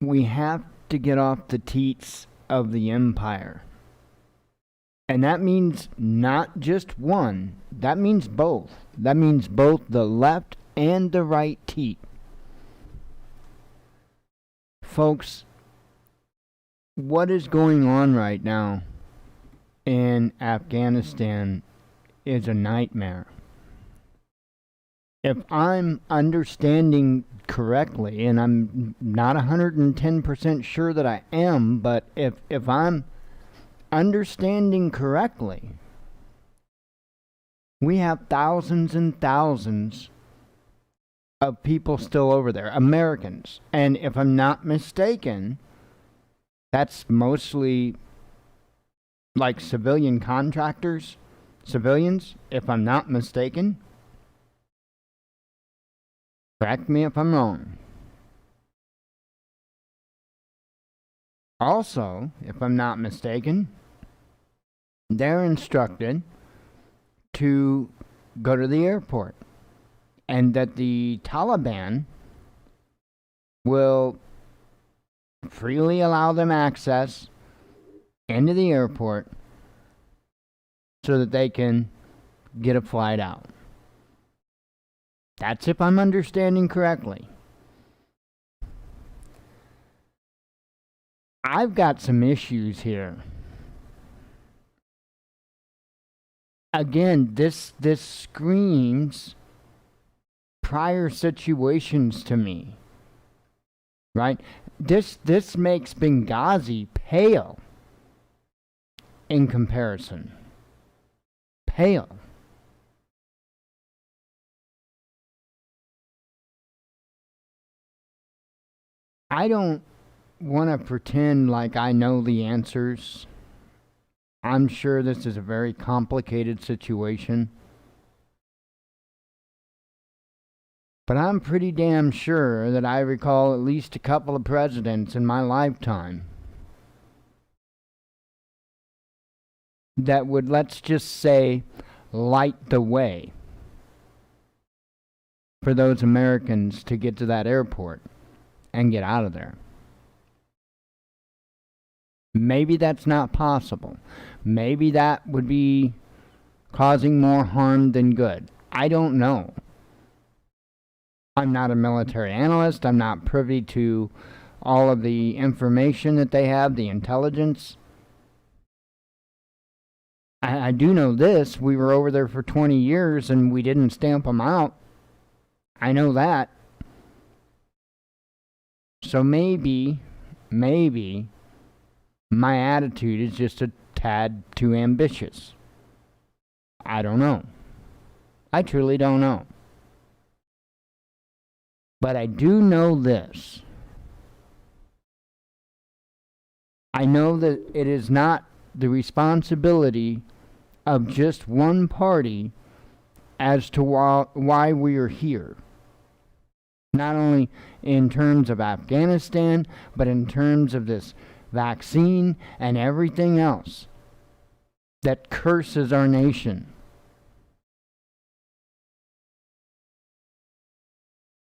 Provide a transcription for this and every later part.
We have to get off the teats of the empire. And that means not just one, that means both. That means both the left and the right teat. Folks, what is going on right now in Afghanistan is a nightmare. If I'm understanding correctly, and I'm not 110% sure that I am, but if I'm understanding correctly, we have thousands and thousands of people still over there, Americans. And if I'm not mistaken, that's mostly like civilian contractors, civilians, if I'm not mistaken. Correct me if I'm wrong. Also, if I'm not mistaken, they're instructed to go to the airport, and that the Taliban will freely allow them access into the airport so that they can get a flight out. That's if I'm understanding correctly. I've got some issues here. Again, this screams prior situations to me. Right? This makes Benghazi pale in comparison. Pale. I don't want to pretend like I know the answers. I'm sure this is a very complicated situation. But I'm pretty damn sure that I recall at least a couple of presidents in my lifetime that would, let's just say, light the way for those Americans to get to that airport and get out of there. Maybe that's not possible. Maybe that would be causing more harm than good. I don't know. I'm not a military analyst. I'm not privy to all of the information that they have, the intelligence. I do know this. We were over there for 20 years and we didn't stamp them out. I know that. So maybe my attitude is just a tad too ambitious. I don't know. I truly don't know. But I do know this. I know that it is not the responsibility of just one party as to why we are here. Not only in terms of Afghanistan, but in terms of this vaccine and everything else that curses our nation.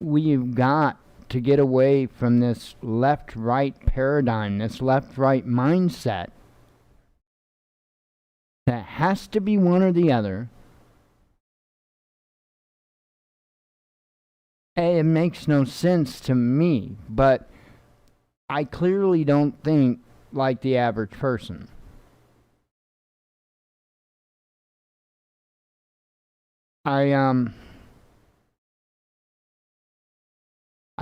We've got to get away from this left-right paradigm, this left-right mindset. That has to be one or the other. It makes no sense to me, but I clearly don't think like the average person. I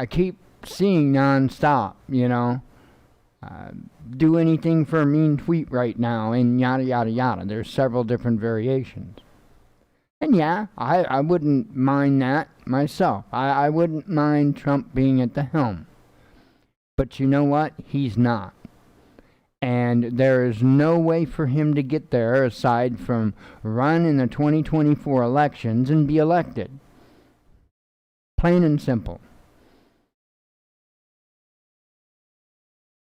keep seeing nonstop, do anything for a mean tweet right now, and yada yada yada. There's several different variations. And yeah, I wouldn't mind that myself. I wouldn't mind Trump being at the helm. But you know what? He's not. And there is no way for him to get there aside from run in the 2024 elections and be elected. Plain and simple.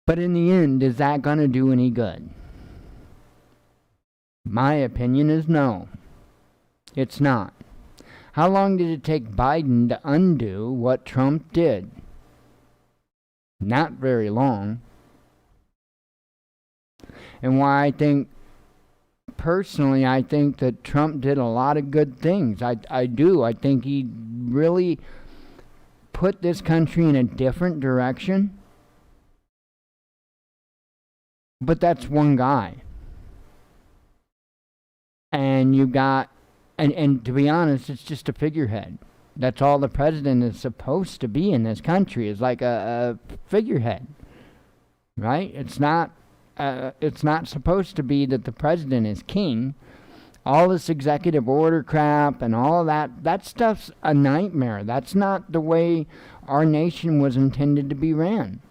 But in the end, is that going to do any good? My opinion is no. It's not. How long did it take Biden to undo what Trump did? Not very long. And why I think, personally, I think that Trump did a lot of good things. I do. I think he really put this country in a different direction. But that's one guy. And you got, and to be honest, it's just a figurehead. That's all the president is supposed to be in this country, is like a figurehead. Right? It's not supposed to be that the president is king. All this executive order crap and all of that stuff's a nightmare. That's not the way our nation was intended to be ran.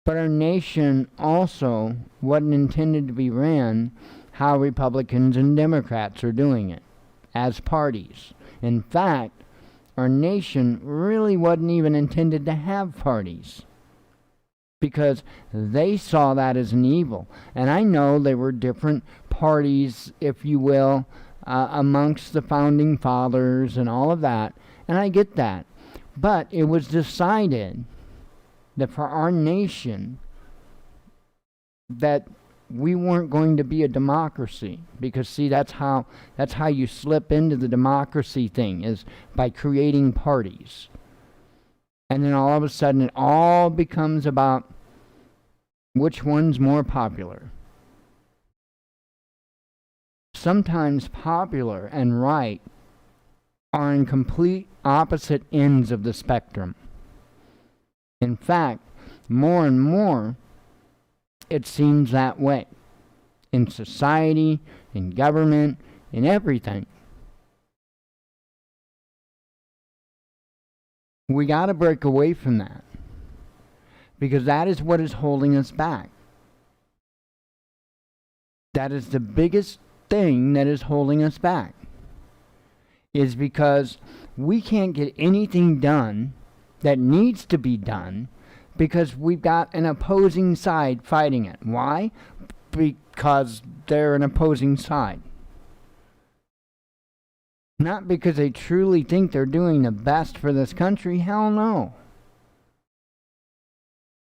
But our nation also wasn't intended to be ran how Republicans and Democrats are doing it, as parties. In fact, our nation really wasn't even intended to have parties, because they saw that as an evil. And I know there were different parties, if you will, amongst the founding fathers and all of that, and I get that. But it was decided that for our nation, that we weren't going to be a democracy. Because see, that's how you slip into the democracy thing, is by creating parties. And then all of a sudden it all becomes about which one's more popular. Sometimes popular and right are in complete opposite ends of the spectrum. In fact, more and more, it seems that way. In society, in government, in everything. We got to break away from that, because that is what is holding us back. That is the biggest thing that is holding us back, is because we can't get anything done that needs to be done because we've got an opposing side fighting it. Why? Because they're an opposing side. Not because they truly think they're doing the best for this country. Hell no.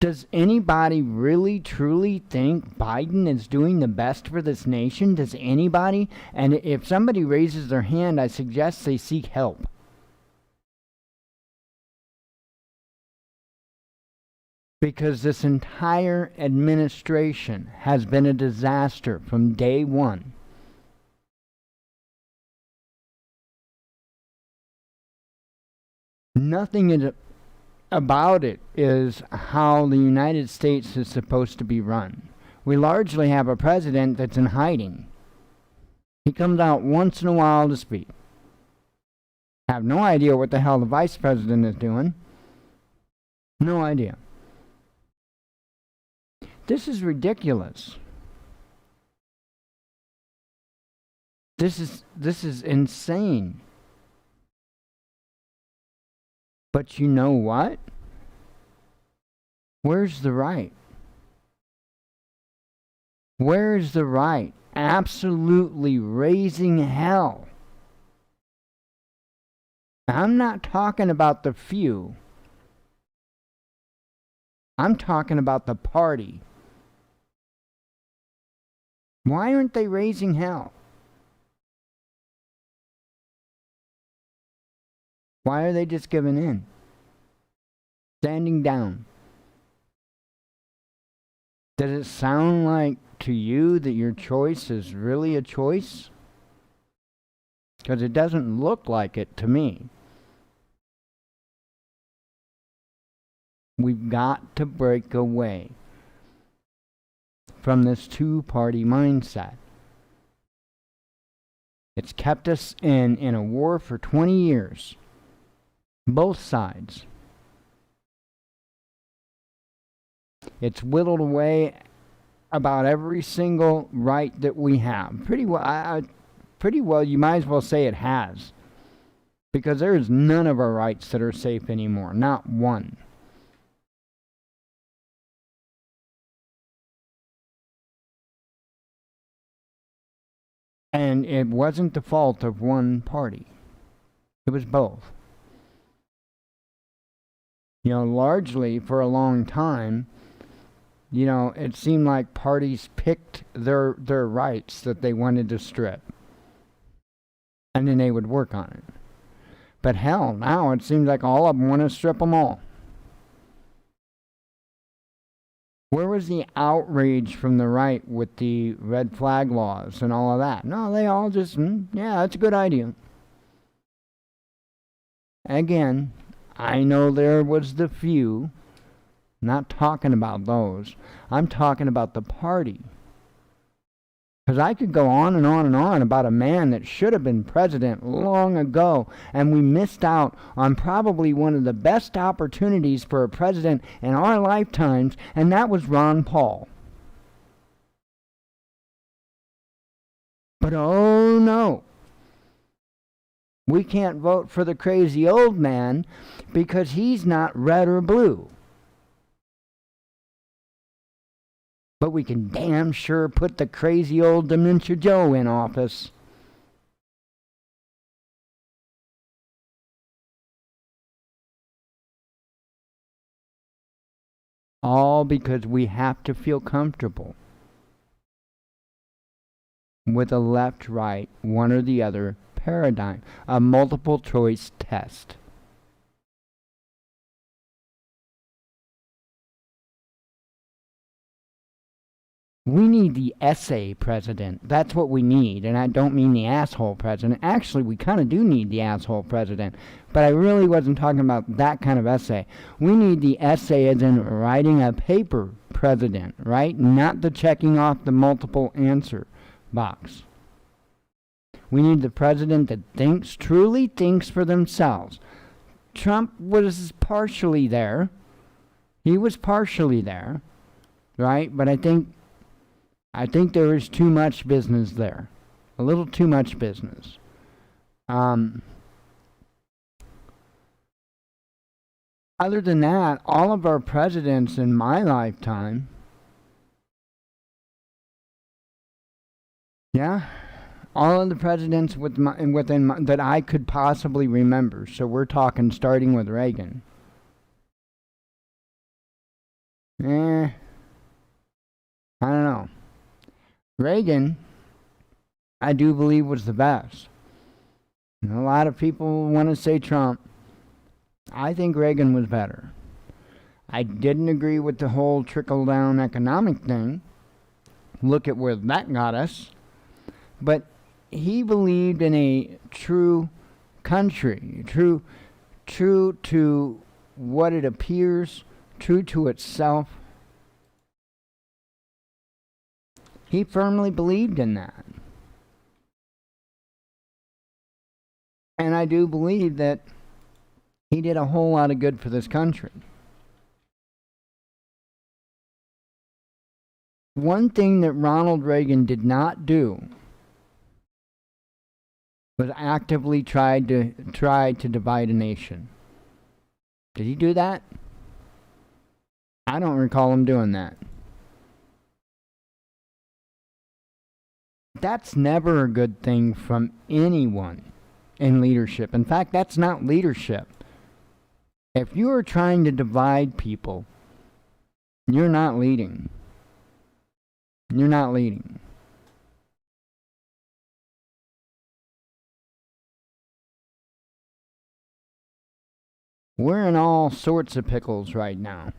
Does anybody really truly think Biden is doing the best for this nation? Does anybody? And if somebody raises their hand, I suggest they seek help. Because this entire administration has been a disaster from day one. Nothing about it is how the United States is supposed to be run. We largely have a president that's in hiding. He comes out once in a while to speak. I have no idea what the hell the vice president is doing. No idea. This is ridiculous. This is insane. But you know what? Where's the right? Where's the right? Absolutely raising hell. I'm not talking about the few. I'm talking about the party. Why aren't they raising hell? Why are they just giving in? Standing down. Does it sound like to you that your choice is really a choice? Because it doesn't look like it to me. We've got to break away from this two-party mindset. It's kept us in a war for 20 years. Both sides. It's whittled away about every single right that we have. Pretty well, you might as well say it has. Because there is none of our rights that are safe anymore. Not one. And it wasn't the fault of one party. It was both. largely for a long time, it seemed like parties picked their rights that they wanted to strip, and then they would work on it. But hell, now it seems like all of them want to strip them all. Where was the outrage from the right with the red flag laws and all of that? No, they all just, yeah, that's a good idea. Again, I know there was the few. Not talking about those. I'm talking about the party. Because I could go on and on and on about a man that should have been president long ago, and we missed out on probably one of the best opportunities for a president in our lifetimes, and that was Ron Paul. But oh no, we can't vote for the crazy old man because he's not red or blue. But we can damn sure put the crazy old Dementia Joe in office. All because we have to feel comfortable with a left, right, one or the other paradigm, a multiple choice test. We need the essay president. That's what we need. And I don't mean the asshole president. Actually, we kind of do need the asshole president. But I really wasn't talking about that kind of essay. We need the essay as in writing a paper president, right? Not the checking off the multiple answer box. We need the president that truly thinks for themselves. Trump was partially there. He was partially there, right? But I think there is too much business there. A little too much business. Other than that, all of our presidents in my lifetime, all of the presidents that I could possibly remember, so we're talking starting with Reagan. I don't know. Reagan, I do believe, was the best. A lot of people want to say Trump. I think Reagan was better. I didn't agree with the whole trickle-down economic thing. Look at where that got us. But he believed in a true country, true to what it appears, true to itself. He firmly believed in that. And I do believe that he did a whole lot of good for this country. One thing that Ronald Reagan did not do was actively try to divide a nation. Did he do that? I don't recall him doing that. That's never a good thing from anyone in leadership. In fact, that's not leadership. If you are trying to divide people, you're not leading. You're not leading. We're in all sorts of pickles right now.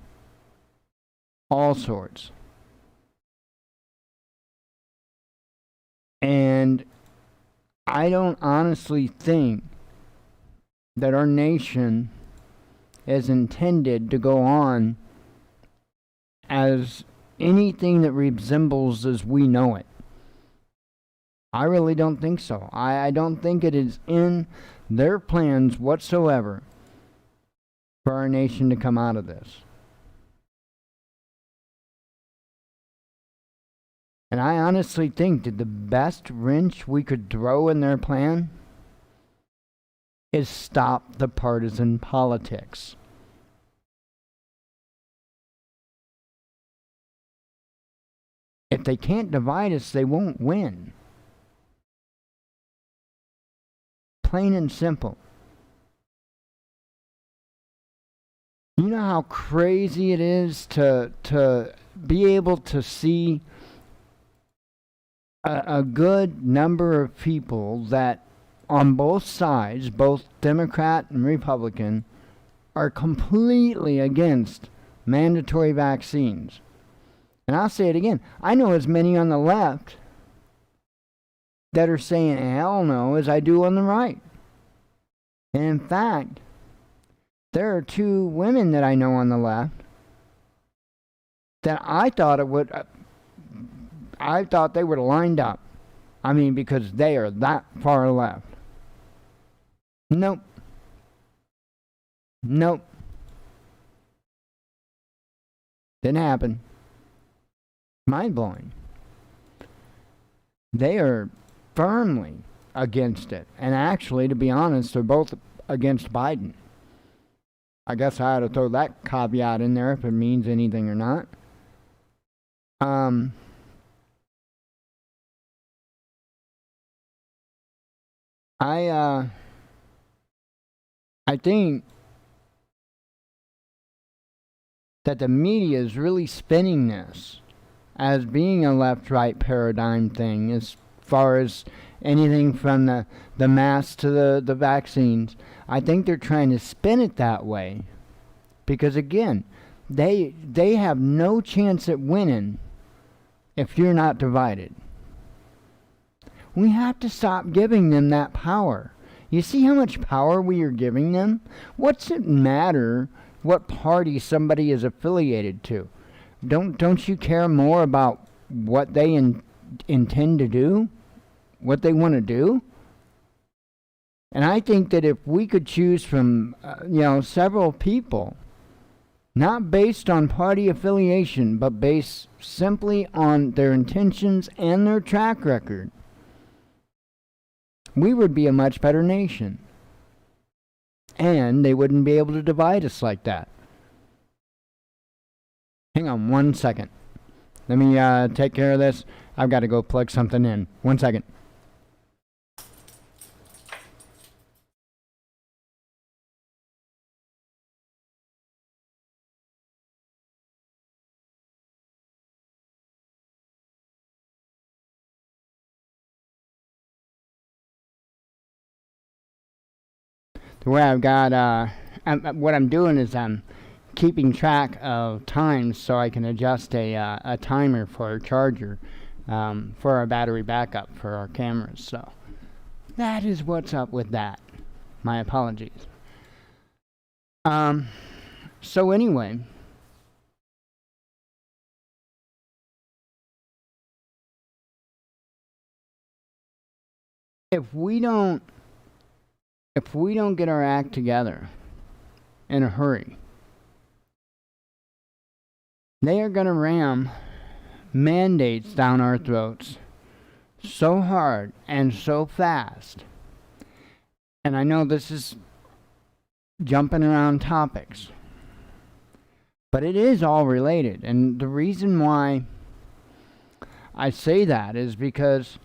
All sorts. And I don't honestly think that our nation is intended to go on as anything that resembles as we know it. I really don't think so. I don't think it is in their plans whatsoever for our nation to come out of this. And I honestly think that the best wrench we could throw in their plan is stop the partisan politics. If they can't divide us, they won't win. Plain and simple. You know how crazy it is to be able to see a good number of people that on both sides, both Democrat and Republican, are completely against mandatory vaccines. And I'll say it again. I know as many on the left that are saying hell no as I do on the right. And in fact, there are two women that I know on the left that I thought they were lined up. I mean, because they are that far left. Nope. Didn't happen. Mind blowing. They are firmly against it. And actually, to be honest, they're both against Biden. I guess I had to throw that caveat in there if it means anything or not. I think that the media is really spinning this as being a left-right paradigm thing as far as anything from the masks to the vaccines. I think they're trying to spin it that way because, again, they have no chance at winning if you're not divided. We have to stop giving them that power. You see how much power we are giving them? What's it matter what party somebody is affiliated to? Don't you care more about what they intend to do? What they want to do? And I think that if we could choose from, several people, not based on party affiliation, but based simply on their intentions and their track record, we would be a much better nation. And they wouldn't be able to divide us like that. Hang on 1 second. Let me take care of this. I've got to go plug something in. 1 second. The way I've got, what I'm doing is I'm keeping track of times so I can adjust a timer for our charger for our battery backup for our cameras. So that is what's up with that. My apologies. So anyway, if we don't get our act together in a hurry, they are going to ram mandates down our throats so hard and so fast. And I know this is jumping around topics, but it is all related. And the reason why I say that is because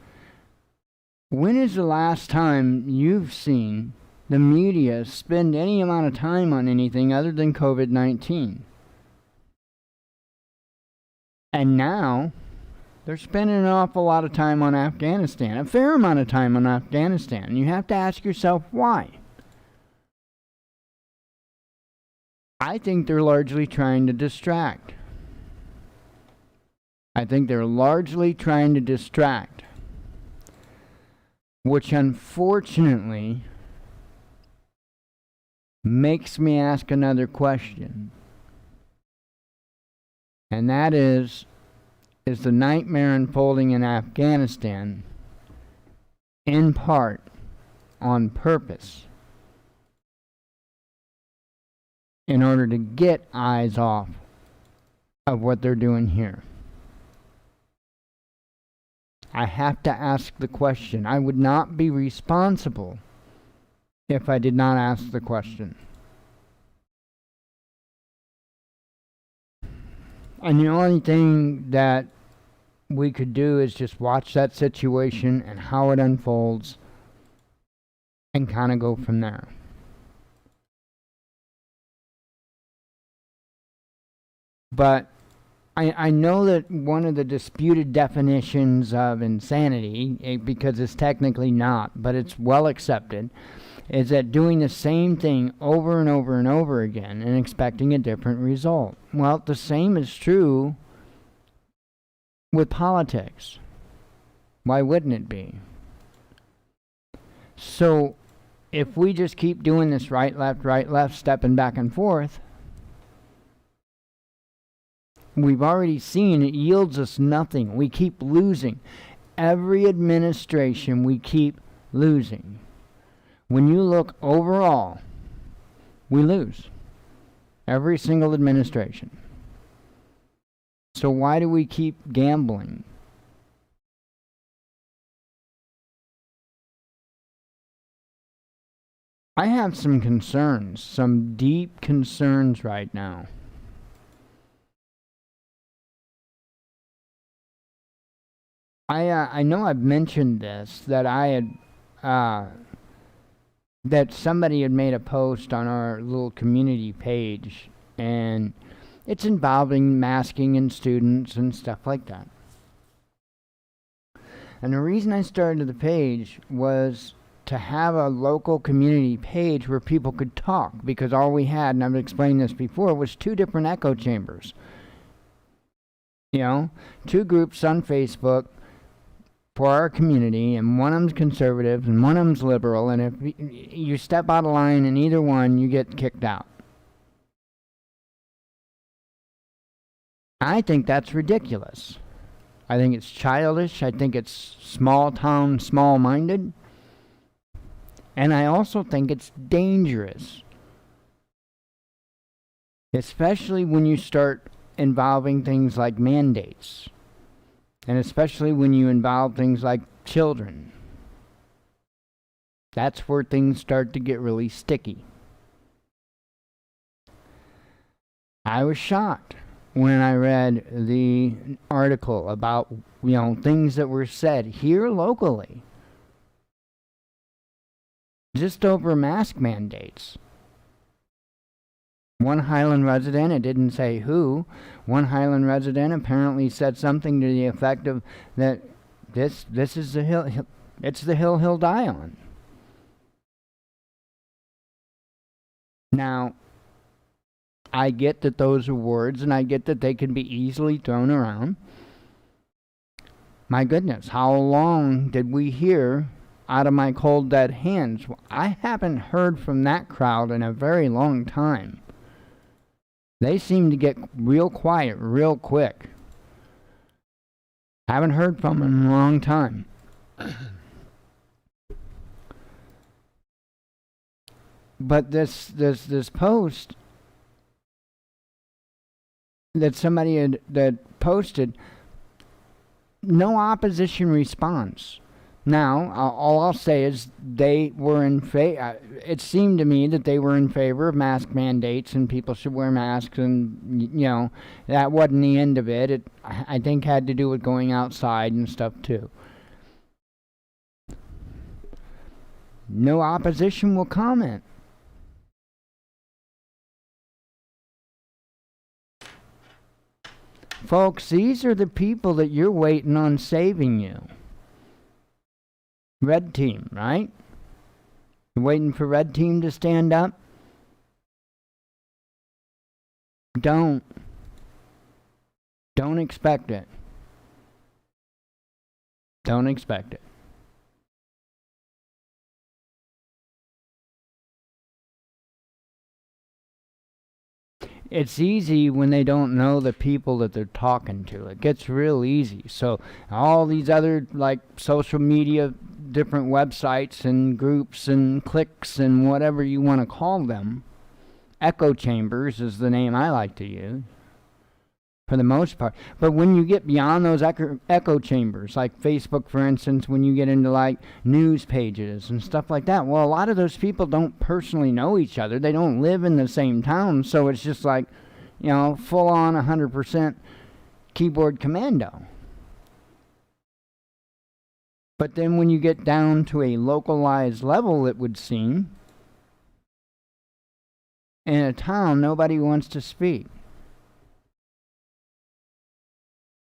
when is the last time you've seen the media spend any amount of time on anything other than COVID-19? And now they're spending an awful lot of time on Afghanistan, a fair amount of time on Afghanistan. You have to ask yourself why. I think they're largely trying to distract. Which unfortunately makes me ask another question. And that is the nightmare unfolding in Afghanistan in part on purpose in order to get eyes off of what they're doing here? I have to ask the question. I would not be responsible if I did not ask the question. And the only thing that we could do is just watch that situation and how it unfolds and kind of go from there. But I know that one of the disputed definitions of insanity, because it's technically not, but it's well accepted, is that doing the same thing over and over and over again and expecting a different result. Well, the same is true with politics. Why wouldn't it be? So, if we just keep doing this right, left, stepping back and forth, we've already seen it yields us nothing. We keep losing. Every administration, we keep losing. When you look overall, we lose. Every single administration. So why do we keep gambling? I have some concerns, some deep concerns right now. I know I've mentioned this, that I had that somebody had made a post on our little community page, and it's involving masking in students and stuff like that. And the reason I started the page was to have a local community page where people could talk, because all we had, and I've explained this before, was 2 different echo chambers. You know, 2 groups on Facebook for our community, and one of them's conservative and one of them's liberal, and if you step out of line in either one, you get kicked out. I think that's ridiculous. I think it's childish. I think it's small town, small-minded. And I also think it's dangerous. Especially when you start involving things like mandates. And especially when you involve things like children. That's where things start to get really sticky. I was shocked when I read the article about, things that were said here locally. Just over mask mandates. One Highland resident, it didn't say who, one Highland resident apparently said something to the effect of that this is the hill, it's the hill he'll die on. Now, I get that those are words, and I get that they can be easily thrown around. My goodness, how long did we hear out of my cold dead hands? Well, I haven't heard from that crowd in a very long time. They seem to get real quiet real quick. Haven't heard from them in a long time. But this post that somebody that posted, no opposition response. Now, all I'll say is they were in favor. It seemed to me that they were in favor of mask mandates and people should wear masks, and that wasn't the end of it. It, I think, had to do with going outside and stuff too. No opposition will comment. Folks, these are the people that you're waiting on saving you. Red team, right? You're waiting for red team to stand up? Don't expect it. Don't expect it. It's easy when they don't know the people that they're talking to. It gets real easy. So all these other social media, different websites and groups and cliques and whatever you want to call them, echo chambers is the name I like to use for the most part. But when you get beyond those echo chambers, like Facebook, for instance, when you get into news pages and stuff like that, well, a lot of those people don't personally know each other. They don't live in the same town, so it's just full on 100% keyboard commando. But then when you get down to a localized level, it would seem, in a town, nobody wants to speak.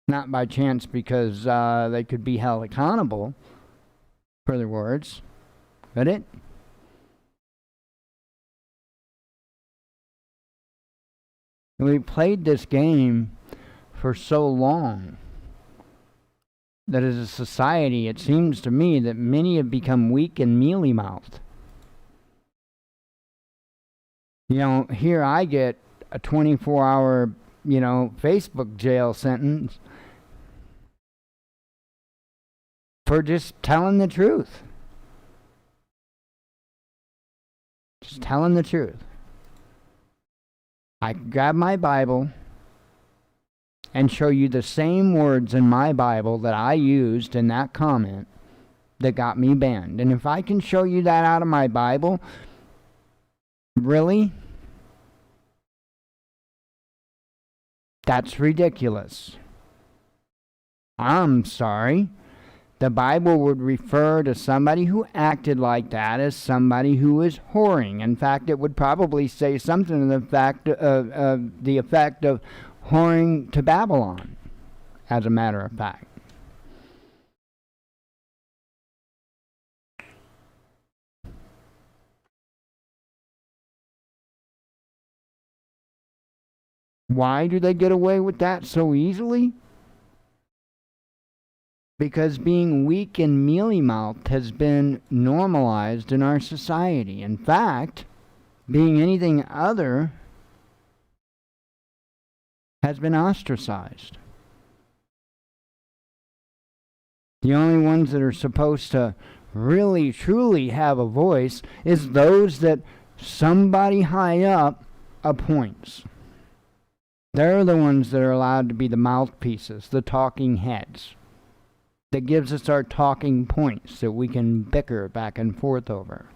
Not by chance because they could be held accountable for their words, could it? We played this game for so long that as a society, it seems to me that many have become weak and mealy-mouthed. You know, here I get a 24-hour, Facebook jail sentence for just telling the truth. Just telling the truth. I could grab my Bible and show you the same words in my Bible that I used in that comment that got me banned. And if I can show you that out of my Bible, really? That's ridiculous. I'm sorry. The Bible would refer to somebody who acted like that as somebody who was whoring. In fact, it would probably say something to the effect of whoring to Babylon, as a matter of fact. Why do they get away with that so easily? Because being weak and mealy-mouthed has been normalized in our society. In fact, being anything other has been ostracized. The only ones that are supposed to really, truly have a voice is those that somebody high up appoints. They're the ones that are allowed to be the mouthpieces, the talking heads, that gives us our talking points that we can bicker back and forth over.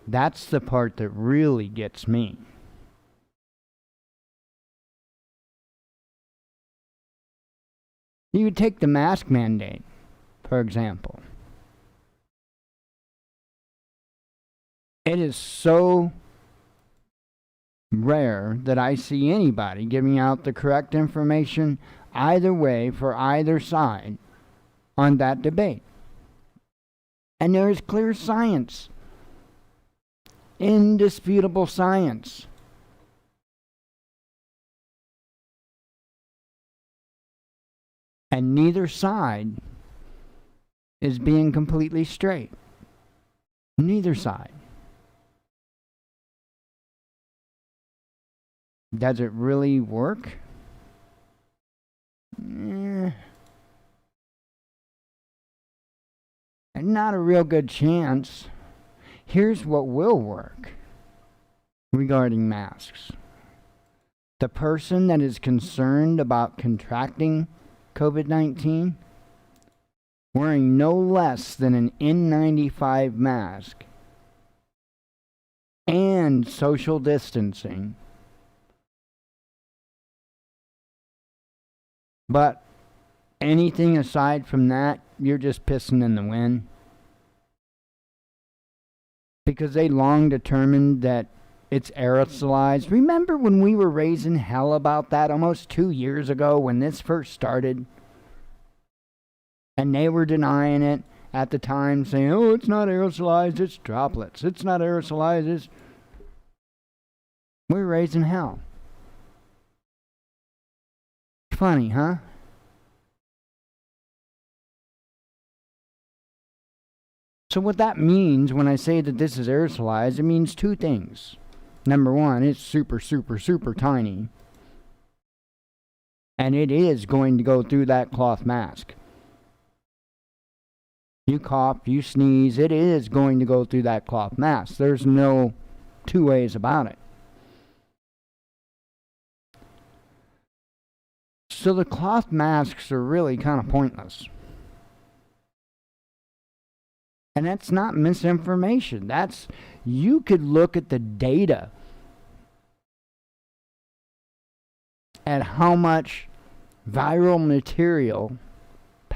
That's the part that really gets me. You take the mask mandate, for example. It is so rare that I see anybody giving out the correct information either way for either side on that debate. And there is clear science, indisputable science. And neither side is being completely straight. Neither side. Does it really work? Not a real good chance. Here's what will work regarding masks. The person that is concerned about contracting COVID-19 wearing no less than an N95 mask and social distancing. But anything aside from that, you're just pissing in the wind. Because they long determined that it's aerosolized. Remember when we were raising hell about that almost 2 years ago when this first started? And they were denying it at the time, saying, oh, it's not aerosolized, it's droplets. It's not aerosolized, it's... We're raising hell. Funny, huh? So what that means when I say that this is aerosolized, it means two things. Number one, it's super, super, super tiny. And it is going to go through that cloth mask. You cough, you sneeze, it is going to go through that cloth mask. There's no two ways about it. So the cloth masks are really kind of pointless. And that's not misinformation. That's, you could look at the data at how much viral material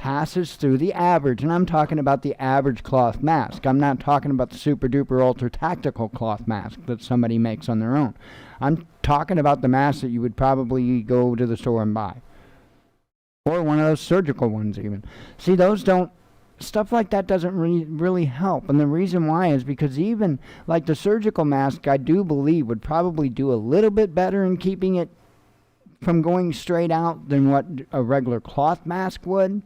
passes through the average, and I'm talking about the average cloth mask. I'm not talking about the super duper ultra tactical cloth mask that somebody makes on their own. I'm talking about the mask that you would probably go to the store and buy. Or one of those surgical ones even. See, those don't, stuff like that doesn't really help. And the reason why is because even like the surgical mask, I do believe would probably do a little bit better in keeping it from going straight out than what a regular cloth mask would.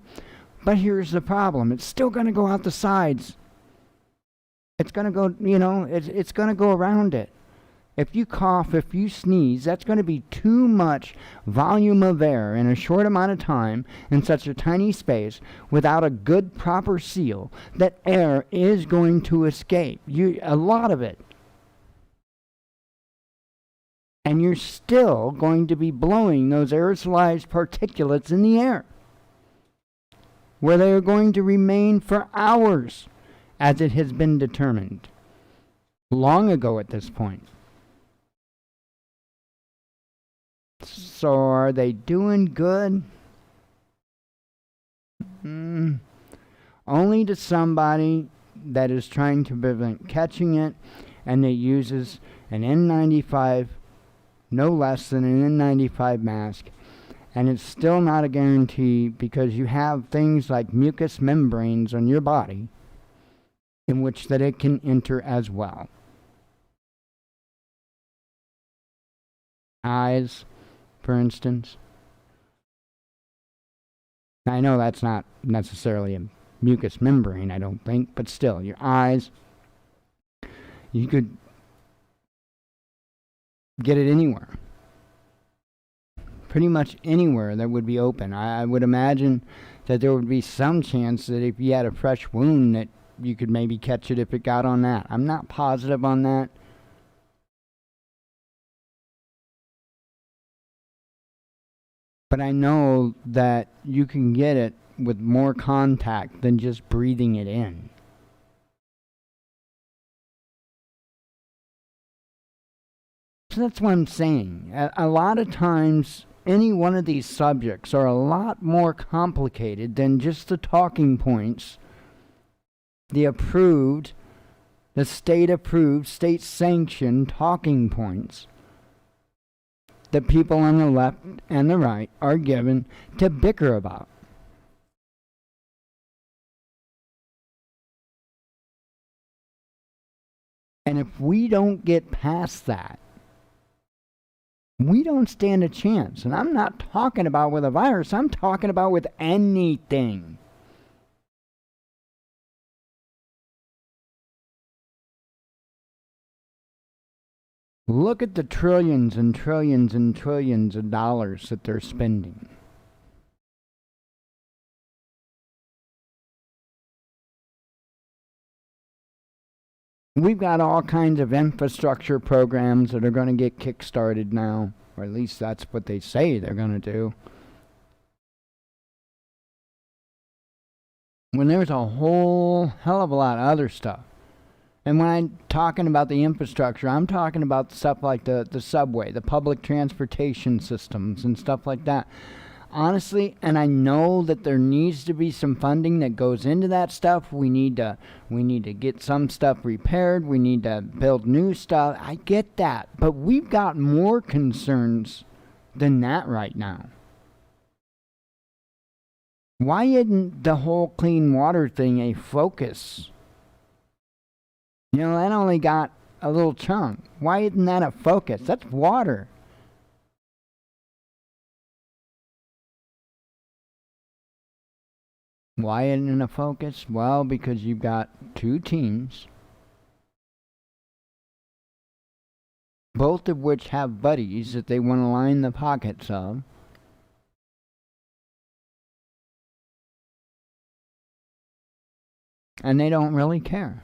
But here's the problem. It's still going to go out the sides. It's going to go, it's going to go around it. If you cough, if you sneeze, that's going to be too much volume of air in a short amount of time in such a tiny space without a good proper seal that air is going to escape. A lot of it. And you're still going to be blowing those aerosolized particulates in the air, where they are going to remain for hours, as it has been determined long ago at this point. So are they doing good? Only to somebody that is trying to prevent catching it and that uses an N95, no less than an N95 mask. And it's still not a guarantee because you have things like mucous membranes on your body in which that it can enter as well. Eyes, for instance. I know that's not necessarily a mucous membrane, I don't think, but still, your eyes, you could get it anywhere. Pretty much anywhere that would be open. I would imagine that there would be some chance that if you had a fresh wound that you could maybe catch it if it got on that. I'm not positive on that. But I know that you can get it with more contact than just breathing it in. So that's what I'm saying. A lot of times, any one of these subjects are a lot more complicated than just the talking points, the approved, the state-approved, state-sanctioned talking points that people on the left and the right are given to bicker about. And if we don't get past that, we don't stand a chance. And I'm not talking about with a virus, I'm talking about with anything. Look at the trillions and trillions and trillions of dollars that they're spending. We've got all kinds of infrastructure programs that are going to get kick-started now, or at least that's what they say they're going to do. When there's a whole hell of a lot of other stuff. And when I'm talking about the infrastructure, I'm talking about stuff like the subway, the public transportation systems and stuff like that. Honestly, and I know that there needs to be some funding that goes into that stuff. We need to get some stuff repaired. We need to build new stuff. I get that. But we've got more concerns than that right now. Why isn't the whole clean water thing a focus? You know, that only got a little chunk. Why isn't that a focus? That's water. Why isn't it a focus? Well, because you've got two teams, both of which have buddies that they want to line the pockets of. And they don't really care.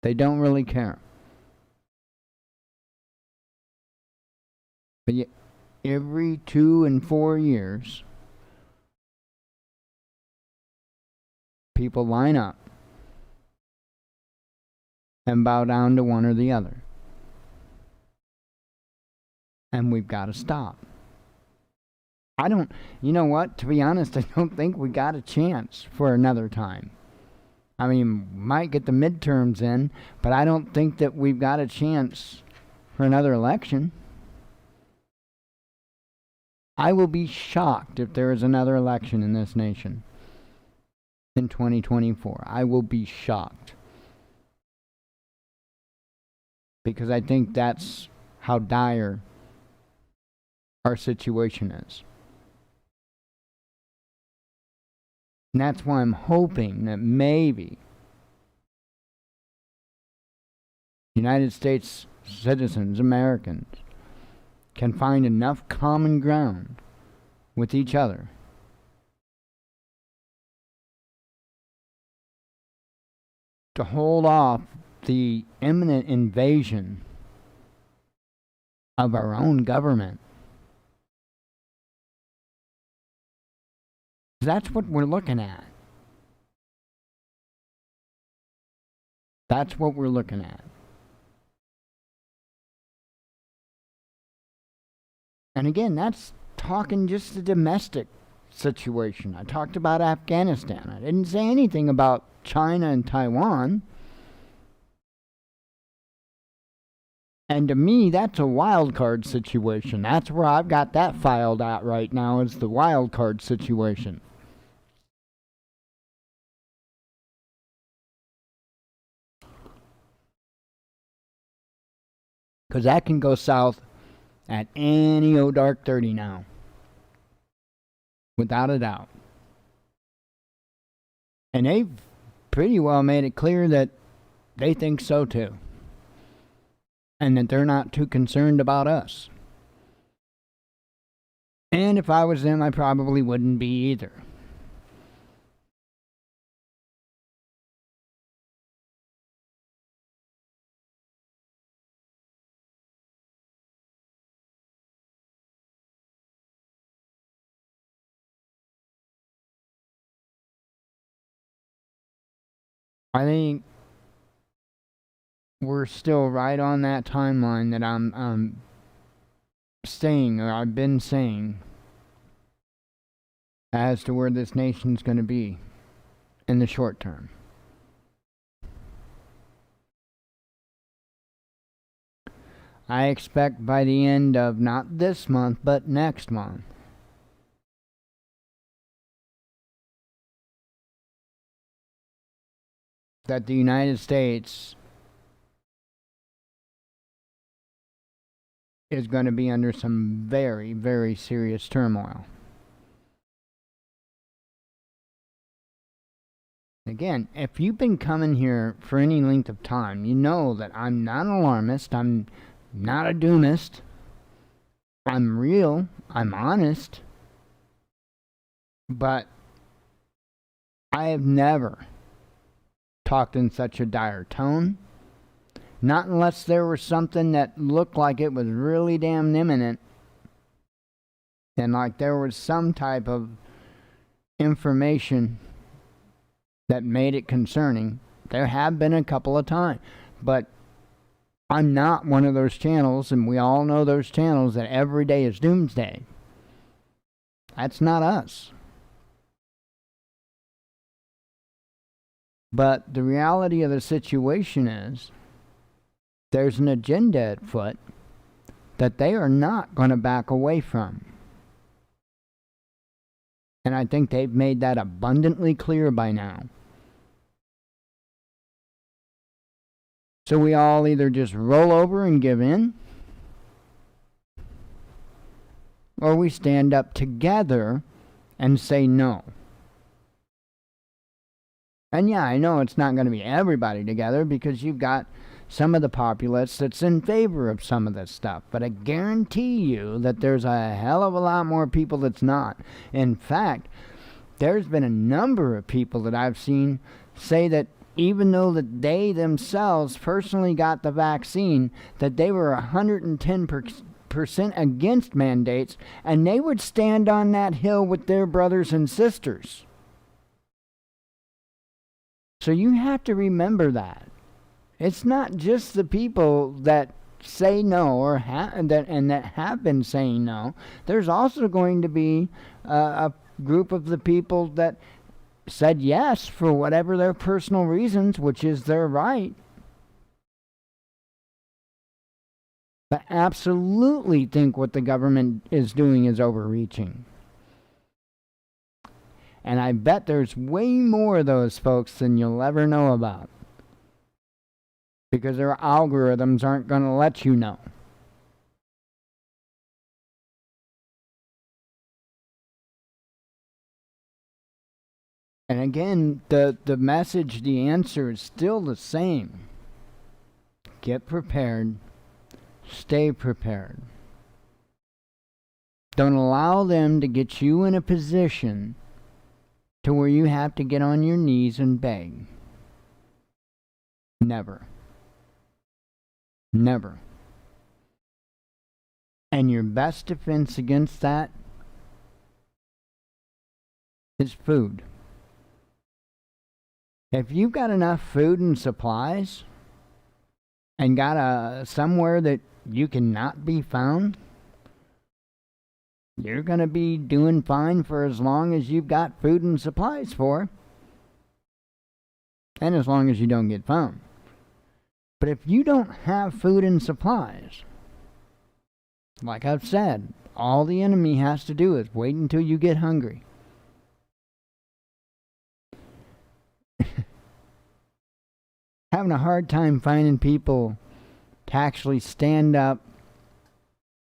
They don't really care. But yet, every 2 and 4 years, people line up and bow down to one or the other. And we've got to stop. I don't, you know what, to be honest, I don't think we got a chance for another time. I mean, might get the midterms in, but I don't think that we've got a chance for another election. I will be shocked if there is another election in this nation in 2024. I will be shocked. Because I think that's how dire our situation is. And that's why I'm hoping that maybe United States citizens, Americans, can find enough common ground with each other to hold off the imminent invasion of our own government. That's what we're looking at. That's what we're looking at. And again, that's talking just the domestic situation. I talked about Afghanistan. I didn't say anything about China and Taiwan. And to me, that's a wild card situation. That's where I've got that filed out right now, is the wild card situation. Because that can go south at any old dark 30 now. Without a doubt. And they've pretty well made it clear that they think so too. And that they're not too concerned about us. And if I was them, I probably wouldn't be either. I think we're still right on that timeline that I'm saying, or I've been saying, as to where this nation's going to be in the short term. I expect by the end of not this month, but next month, that the United States is going to be under some very, very serious turmoil. Again, if you've been coming here for any length of time, you know that I'm not an alarmist, I'm not a doomist, I'm real, I'm honest, but I have never talked in such a dire tone. Not unless there was something that looked like it was really damn imminent, and like there was some type of information that made it concerning. There have been a couple of times, but I'm not one of those channels, and we all know those channels, that every day is doomsday. That's not us. But the reality of the situation is, there's an agenda at foot that they are not going to back away from. And I think they've made that abundantly clear by now. So we all either just roll over and give in, or we stand up together and say no. And yeah, I know it's not going to be everybody together, because you've got some of the populace that's in favor of some of this stuff. But I guarantee you that there's a hell of a lot more people that's not. In fact, there's been a number of people that I've seen say that even though that they themselves personally got the vaccine, that they were 110% against mandates, and they would stand on that hill with their brothers and sisters. So you have to remember that. It's not just the people that say no or that have been saying no, there's also going to be a group of the people that said yes for whatever their personal reasons, which is their right, but absolutely think what the government is doing is overreaching. And I bet there's way more of those folks than you'll ever know about, because their algorithms aren't going to let you know. And again, the message, the answer is still the same. Get prepared. Stay prepared. Don't allow them to get you in a position to where you have to get on your knees and beg. Never. Never. And your best defense against that is food. If you've got enough food and supplies and got somewhere that you cannot be found, you're going to be doing fine for as long as you've got food and supplies for, and as long as you don't get found. But if you don't have food and supplies, like I've said, all the enemy has to do is wait until you get hungry. Having a hard time finding people to actually stand up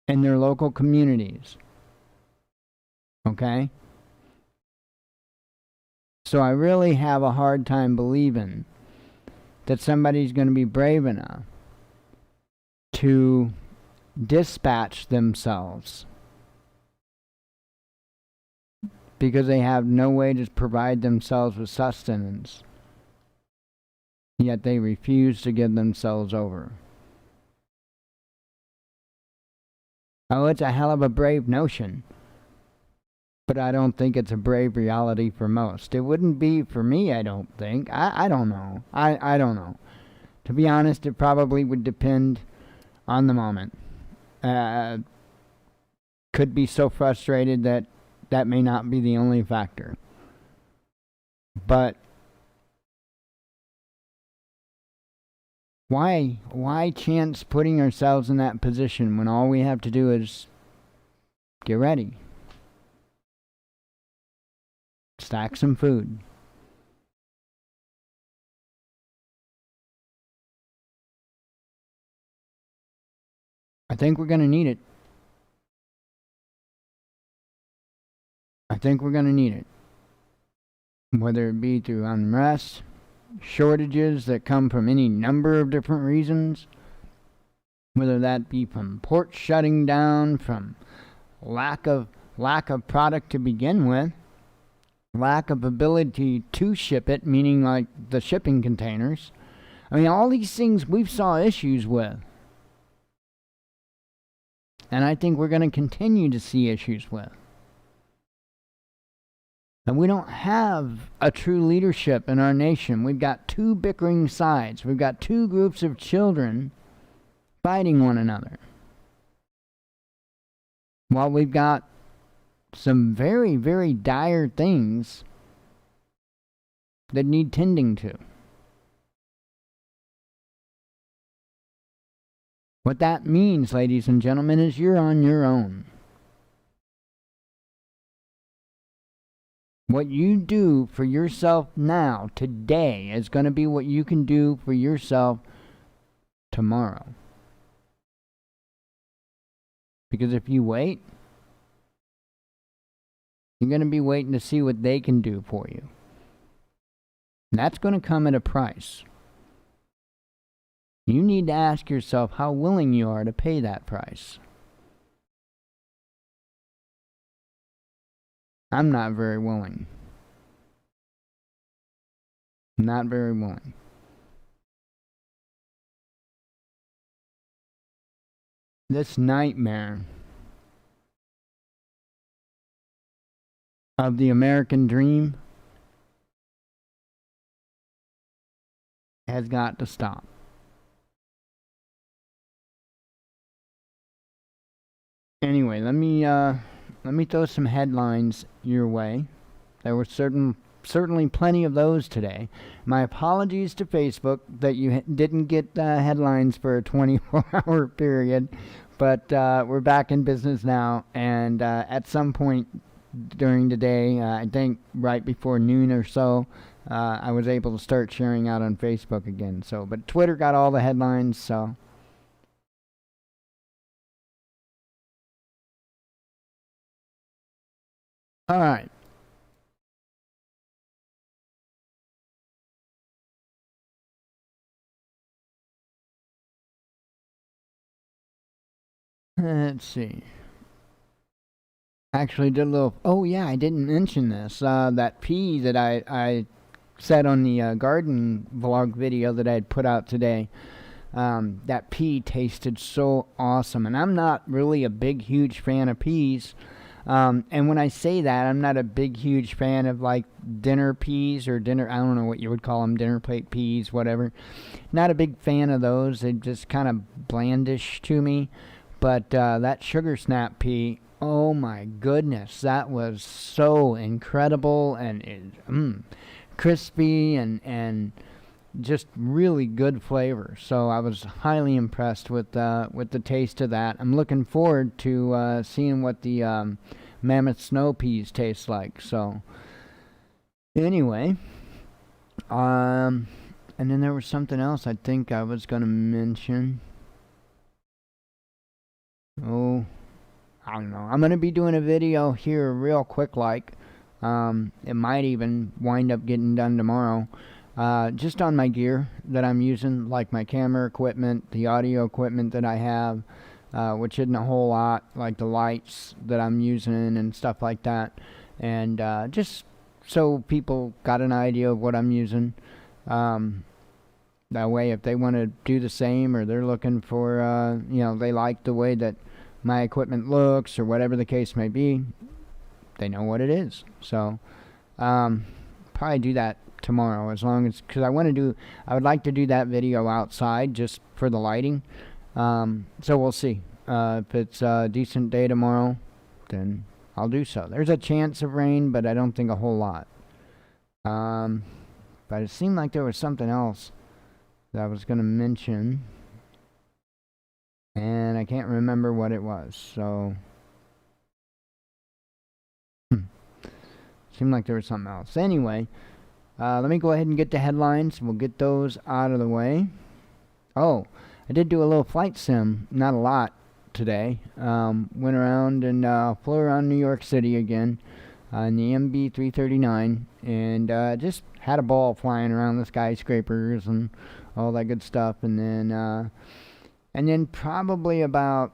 in their local communities. Okay? So I really have a hard time believing that somebody's going to be brave enough to dispatch themselves because they have no way to provide themselves with sustenance, yet they refuse to give themselves over. Oh, it's a hell of a brave notion, but I don't think it's a brave reality for most. It wouldn't be for me, I don't think. I don't know. I don't know. To be honest, it probably would depend on the moment. Could be so frustrated that that may not be the only factor. But why chance putting ourselves in that position when all we have to do is get ready? Stack some food. I think we're going to need it. I think we're going to need it. Whether it be through unrest, shortages that come from any number of different reasons, whether that be from ports shutting down, from lack of product to begin with, lack of ability to ship it, meaning like the shipping containers. I mean, all these things we've saw issues with. And I think we're going to continue to see issues with. And we don't have a true leadership in our nation. We've got two bickering sides. We've got two groups of children fighting one another. While we've got some very, very dire things that need tending to. What that means, ladies and gentlemen, is you're on your own. What you do for yourself now, today, is going to be what you can do for yourself tomorrow. Because if you wait, you're going to be waiting to see what they can do for you. And that's going to come at a price. You need to ask yourself how willing you are to pay that price. I'm not very willing. Not very willing. This nightmare of the American dream has got to stop. Anyway, let me throw some headlines your way. There were certainly plenty of those today. My apologies to Facebook that you didn't get headlines for a 24-hour period, but we're back in business now, and at some point during the day, I think right before noon or so, I was able to start sharing out on Facebook again. So, but Twitter got all the headlines, so. All right. Let's see. Actually, did a little. Oh yeah, I didn't mention this. That pea that I said on the garden vlog video that I had put out today. That pea tasted so awesome, and I'm not really a big, huge fan of peas. And when I say that, I'm not a big, huge fan of like dinner peas or dinner. I don't know what you would call them, dinner plate peas, whatever. Not a big fan of those. They just kind of blandish to me. But that sugar snap pea, oh my goodness, that was so incredible and crispy and just really good flavor. So I was highly impressed with the taste of that. I'm looking forward to seeing what the mammoth snow peas taste like. So anyway, and then there was something else I think I was gonna mention. Oh, I don't know. I'm gonna be doing a video here real quick, like. It might even wind up getting done tomorrow. Just on my gear that I'm using, like my camera equipment, the audio equipment that I have, which isn't a whole lot, like the lights that I'm using and stuff like that. And just so people got an idea of what I'm using. That way, if they want to do the same or they're looking for, they like the way that my equipment looks or whatever the case may be, they know what it is. So, probably do that tomorrow, as long as, because I would like to do that video outside just for the lighting. So we'll see. If it's a decent day tomorrow, then I'll do so. There's a chance of rain, but I don't think a whole lot. But it seemed like there was something else that I was going to mention, and I can't remember what it was. So seemed like there was something else. Anyway, let me go ahead and get the headlines. We'll get those out of the way. Oh, I did do a little flight sim, not a lot today. Went around and flew around New York City again in the MB339, and just had a ball flying around the skyscrapers and all that good stuff. And then probably about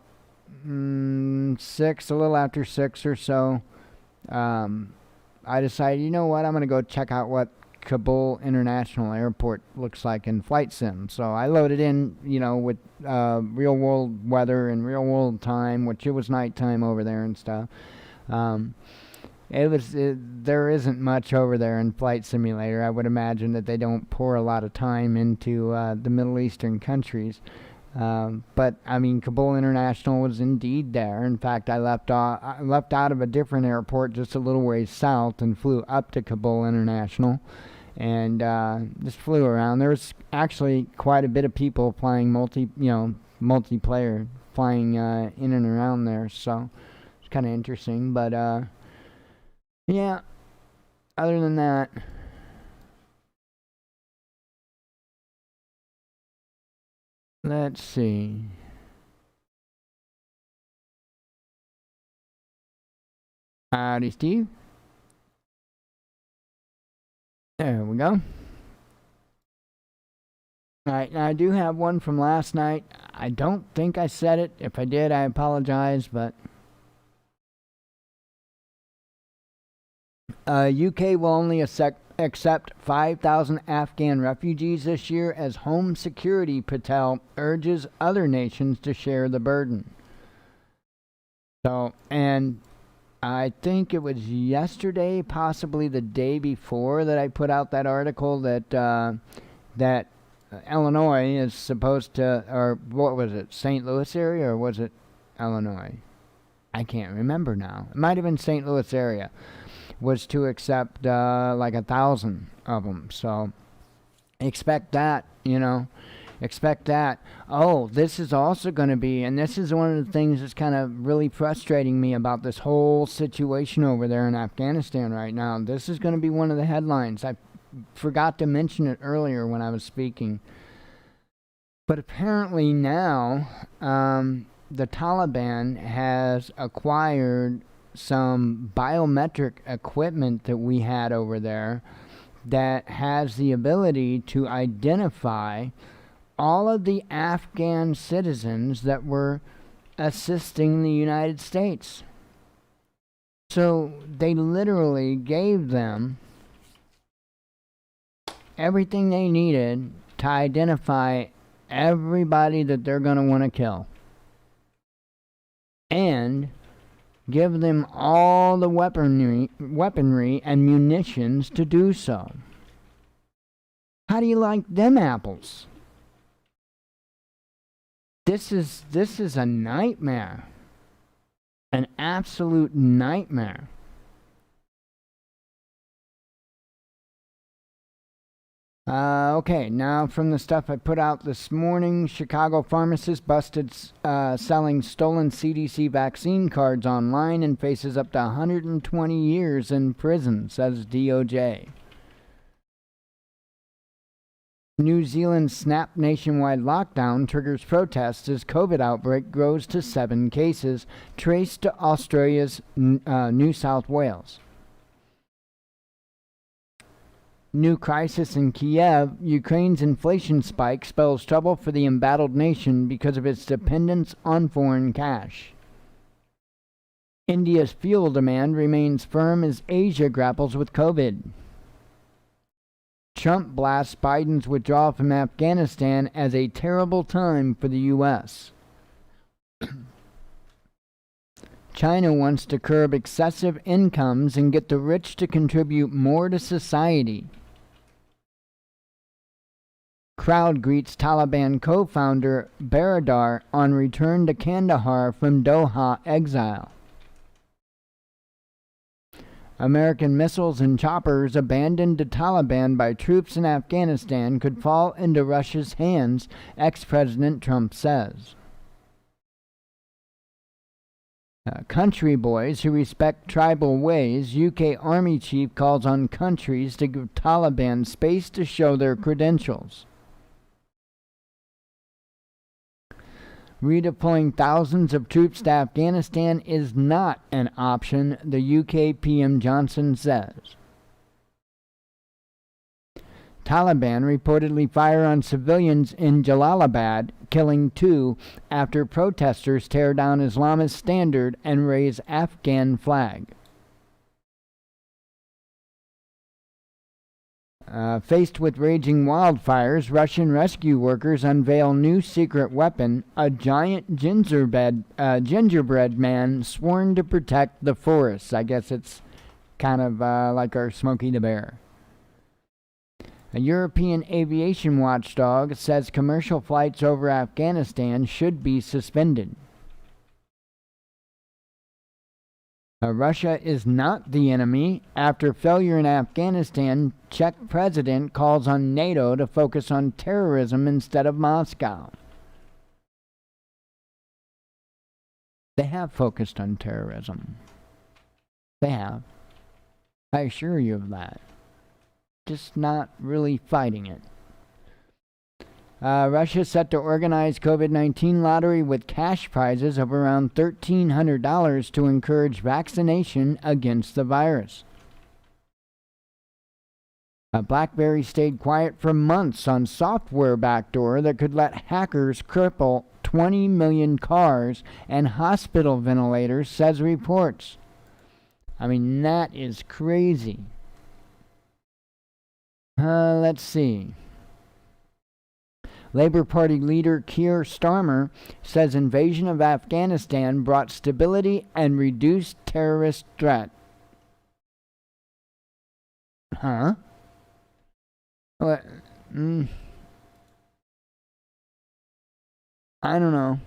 6, a little after 6 or so, I decided, you know what, I'm going to go check out what Kabul International Airport looks like in flight sim. So I loaded in, with real world weather and real world time, which it was nighttime over there and stuff. There isn't much over there in Flight Simulator. I would imagine that they don't pour a lot of time into the Middle Eastern countries. But I mean, Kabul International was indeed there. In fact, I left out of a different airport just a little ways south and flew up to Kabul International, and just flew around. There was actually quite a bit of people flying multiplayer, flying in and around there. So it's kind of interesting. But yeah. Other than that. Let's see. Howdy, Steve. There we go. Alright, now I do have one from last night. I don't think I said it. If I did, I apologize, but UK will only accept 5,000 Afghan refugees this year as Home Security Patel urges other nations to share the burden. So, and I think it was yesterday, possibly the day before, that I put out that article that Illinois is supposed to, or what was it, St. Louis area, or was it Illinois? I can't remember now. It might have been St. Louis area, was to accept like 1,000 of them. So expect that, expect that. Oh, this is also going to be, and this is one of the things that's kind of really frustrating me about this whole situation over there in Afghanistan right now. This is going to be one of the headlines. I forgot to mention it earlier when I was speaking. But apparently now, the Taliban has acquired some biometric equipment that we had over there that has the ability to identify all of the Afghan citizens that were assisting the United States. So they literally gave them everything they needed to identify everybody that they're going to want to kill, and give them all the weaponry and munitions to do so. How do you like them apples? This is a nightmare. An absolute nightmare. Okay, now from the stuff I put out this morning, Chicago pharmacist busted selling stolen CDC vaccine cards online and faces up to 120 years in prison, says DOJ. New Zealand snap nationwide lockdown triggers protests as COVID outbreak grows to 7 cases, traced to Australia's New South Wales. New crisis in Kiev. Ukraine's inflation spike spells trouble for the embattled nation because of its dependence on foreign cash. India's fuel demand remains firm as Asia grapples with COVID. Trump blasts Biden's withdrawal from Afghanistan as a terrible time for the U.S. China wants to curb excessive incomes and get the rich to contribute more to society. Crowd greets Taliban co-founder Baradar on return to Kandahar from Doha exile. American missiles and choppers abandoned to Taliban by troops in Afghanistan could fall into Russia's hands, ex-President Trump says. Country boys who respect tribal ways, UK Army chief calls on countries to give Taliban space to show their credentials. Redeploying thousands of troops to Afghanistan is not an option, the UK PM Johnson says. Taliban reportedly fire on civilians in Jalalabad, killing 2 after protesters tear down Islamist standard and raise Afghan flag. Faced with raging wildfires, Russian rescue workers unveil new secret weapon, a giant gingerbread man sworn to protect the forests. I guess it's kind of like our Smokey the Bear. A European aviation watchdog says commercial flights over Afghanistan should be suspended. Russia is not the enemy. After failure in Afghanistan, Czech president calls on NATO to focus on terrorism instead of Moscow. They have focused on terrorism. They have. I assure you of that. Just not really fighting it. Russia set to organize COVID-19 lottery with cash prizes of around $1,300 to encourage vaccination against the virus. BlackBerry stayed quiet for months on software backdoor that could let hackers cripple 20 million cars and hospital ventilators, says reports. I mean, that is crazy. Let's see. Labour Party leader Keir Starmer says invasion of Afghanistan brought stability and reduced terrorist threat. Huh? What? I don't know.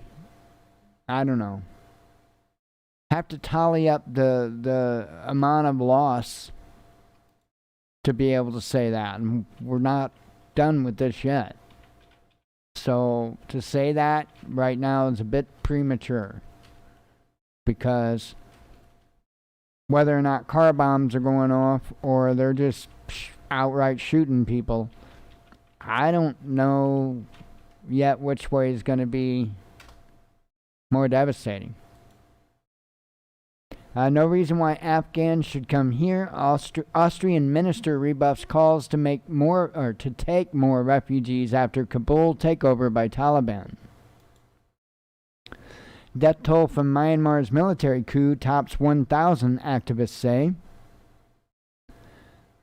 have to tally up the amount of loss to be able to say that. And we're not done with this yet. So to say that right now is a bit premature, because whether or not car bombs are going off or they're just outright shooting people, I don't know yet which way is going to be more devastating. No reason why Afghans should come here. Austrian minister rebuffs calls to take more refugees after Kabul takeover by Taliban. Death toll from Myanmar's military coup tops 1,000, activists say.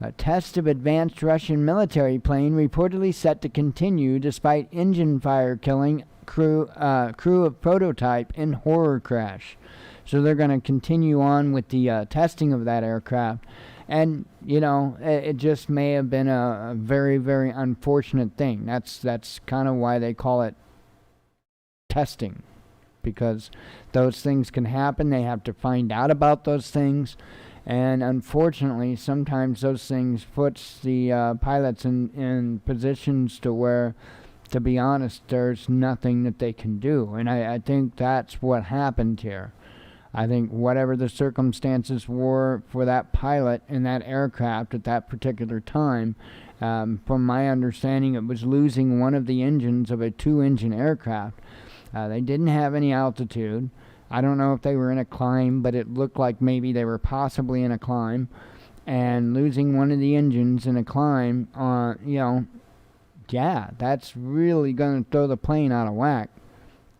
A test of advanced Russian military plane reportedly set to continue despite engine fire killing crew of prototype in horror crash. So they're going to continue on with the testing of that aircraft. And, it just may have been a very, very unfortunate thing. That's kind of why they call it testing, because those things can happen. They have to find out about those things. And unfortunately, sometimes those things puts the pilots in positions to where, to be honest, there's nothing that they can do. And I think that's what happened here. I think whatever the circumstances were for that pilot in that aircraft at that particular time, from my understanding, it was losing one of the engines of a 2-engine aircraft. They didn't have any altitude. I don't know if they were in a climb, but it looked like maybe they were possibly in a climb. And losing one of the engines in a climb, that's really going to throw the plane out of whack.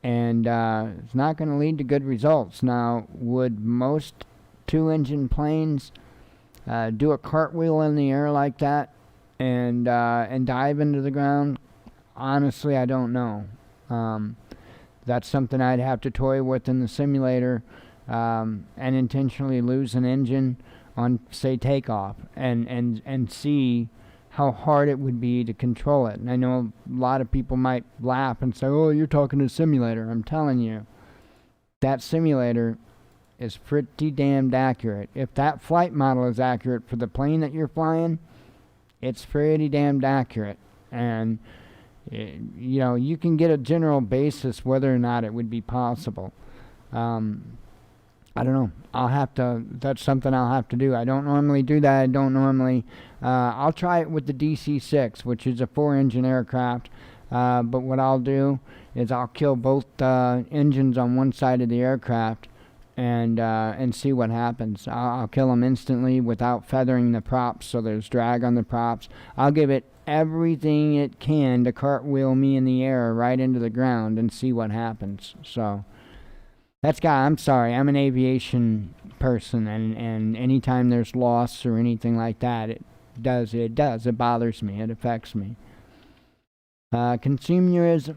And it's not going to lead to good results. Now, would most 2-engine planes do a cartwheel in the air like that and dive into the ground? Honestly, I don't know. That's something I'd have to toy with in the simulator, and intentionally lose an engine on, say, takeoff, and see how hard it would be to control it. And I know a lot of people might laugh and say, oh, you're talking to a simulator. I'm telling you, that simulator is pretty damned accurate. If that flight model is accurate for the plane that you're flying, it's pretty damned accurate. And, you can get a general basis whether or not it would be possible. I don't know. That's something I'll have to do. I don't normally do that. I'll try it with the DC-6, which is a 4-engine aircraft. But what I'll do is I'll kill both engines on one side of the aircraft and see what happens. I'll kill them instantly without feathering the props, so there's drag on the props. I'll give it everything it can to cartwheel me in the air right into the ground and see what happens. So I'm sorry, I'm an aviation person, and anytime there's loss or anything like that, it bothers me, it affects me. Consumerism,